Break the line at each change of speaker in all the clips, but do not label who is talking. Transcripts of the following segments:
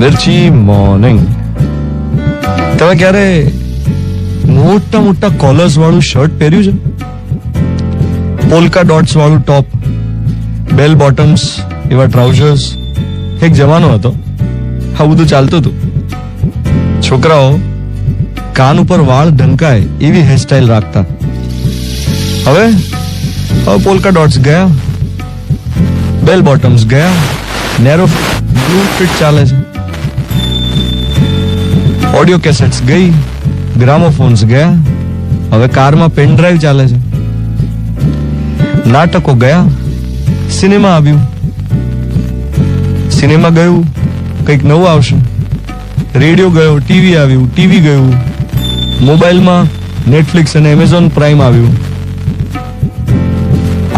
મિર્ચી morning. તમે ક્યારે મોટા મોટા કોલર્સ વાળું શર્ટ પહેર્યું છે? પોલ્કા ડોટ્સ વાળું ટોપ, બેલ બોટમ્સ, એવા ટ્રાઉઝર્સ. એક જમાનો હતો આ બધું ચાલતું હતું. છોકરાઓ કાન ઉપર વાળ ઢંકાય એવી હેરસ્ટાઇલ રાખતા. હવે પોલ્કા ડોટ્સ ગયા, બેલ બોટમ્સ ગયા, નેરો બ્લુ ફિટ ચાલે છે. ઓડિયો કેસેટ્સ ગઈ, ગ્રામોફોન્સ ગયા, હવે કારમાં પેન ડ્રાઈવ ચાલે છે. નાટકો ગયા, સિનેમા આવ્યું. સિનેમા ગયું, કંઈક નવું આવશે. રેડિયો ગયો, ટીવી આવ્યું, ટીવી ગયું, મોબાઈલમાં નેટફ્લિક્સ અને એમેઝોન પ્રાઇમ આવ્યું.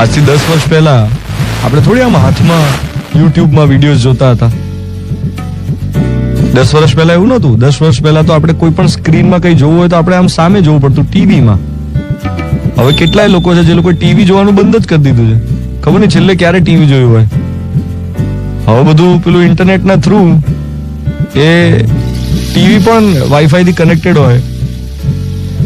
આજથી 10 વર્ષ પહેલા આપણે થોડી આમ હાથમાં યુટ્યુબમાં વિડીયોઝ જોતા હતા. 10 વર્ષ પહેલા એવું નહોતું. 10 વર્ષ પહેલા તો આપણે કોઈ પણ સ્ક્રીનમાં કંઈ જોવું હોય તો આપણે આમ સામે જોવું પડતું, ટીવીમાં. હવે કેટલાય લોકો છે જે લોકો ટીવી જોવાનું બંધ જ કરી દીધું છે. ખબર નહીં છેલ્લે ક્યારે ટીવી જોયું હોય. હવે બધું પેલું ઇન્ટરનેટના થ્રુ એ ટીવી પણ વાઈફાઈ થી કનેક્ટેડ હોય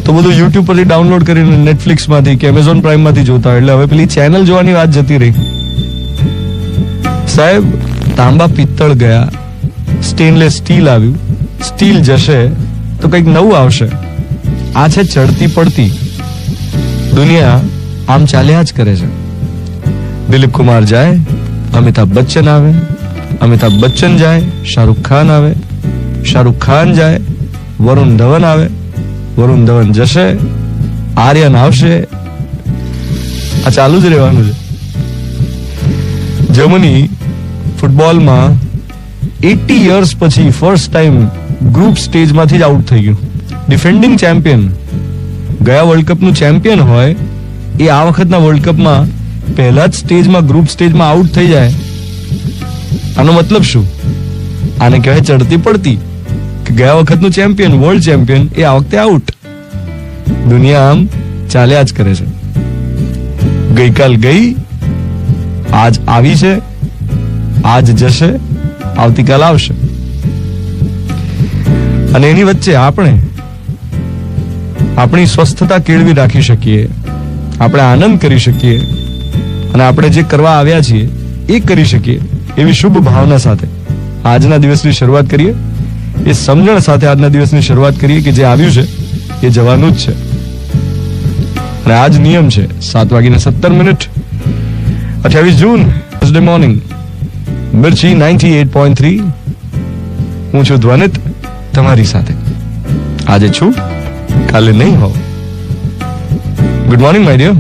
તો બધું યુટ્યુબ પરથી ડાઉનલોડ કરીને નેટફ્લિક્સ માંથી કે એમેઝોન પ્રાઇમ માંથી જોતા હોય. એટલે હવે પેલી ચેનલ જોવાની વાત જતી રહી. સાહેબ, તાંબા પિત્તળ ગયા, સ્ટેનલેસ સ્ટીલ આવ્યું. સ્ટીલ જશે તો કંઈક નવું આવશે. આ છે ચડતી પડતી દુનિયા. આમ ચાલ્યા જ કરે છે. દિલીપ કુમાર જાય, અમિતાભ બચ્ચન આવે, અમિતાભ બચ્ચન જાય, શાહરુખ ખાન આવે, શાહરુખ ખાન જાય, વરુણ ધવન આવે, વરુણ ધવન જશે, આર્યન આવશે. આ ચાલુ જ રહેવાનું છે. જર્મની ફૂટબોલમાં 80 યર્સ પછી ફર્સ્ટ ટાઈમ ગ્રુપ સ્ટેજમાંથી જ આઉટ થઈ ગયું. ડિફેન્ડિંગ ચેમ્પિયન, ગયા વર્લ્ડ કપનું ચેમ્પિયન હોય એ આ વખતના વર્લ્ડ કપમાં પહેલા જ સ્ટેજમાં, ગ્રુપ સ્ટેજમાં આઉટ થઈ જાય. આનો મતલબ શું? આને કહેવાય ચડતી પડતી. કે ગયા વખતનું ચેમ્પિયન, વર્લ્ડ ચેમ્પિયન, એ આ વખતે આઉટ. દુનિયા આમ ચાલ્યા જ કરે છે. ગઈકાલ ગઈ, આજ આવી છે, આજ જશે, આવતીકાલ આવશે. અને એની વચ્ચે આપણે આપણી સ્વસ્થતા કેળવી રાખી શકીએ, આપણે આનંદ કરી શકીએ અને આપણે જે કરવા આવ્યા છીએ એ કરી શકીએ એવી શુભ ભાવના સાથે આજના દિવસની શરૂઆત કરીએ. એ સમજણ સાથે આજના દિવસની શરૂઆત કરીએ કે જે આવ્યું છે એ જવાનું જ છે. અને આજ નિયમ છે 7:17, 28 જૂન, થર્સડે મોર્નિંગ. મિર્ચી 98.3. હું છું ધ્વનિત, તમારી સાથે. આજે છું, કાલે નહીં હોઉં. Good morning my dear.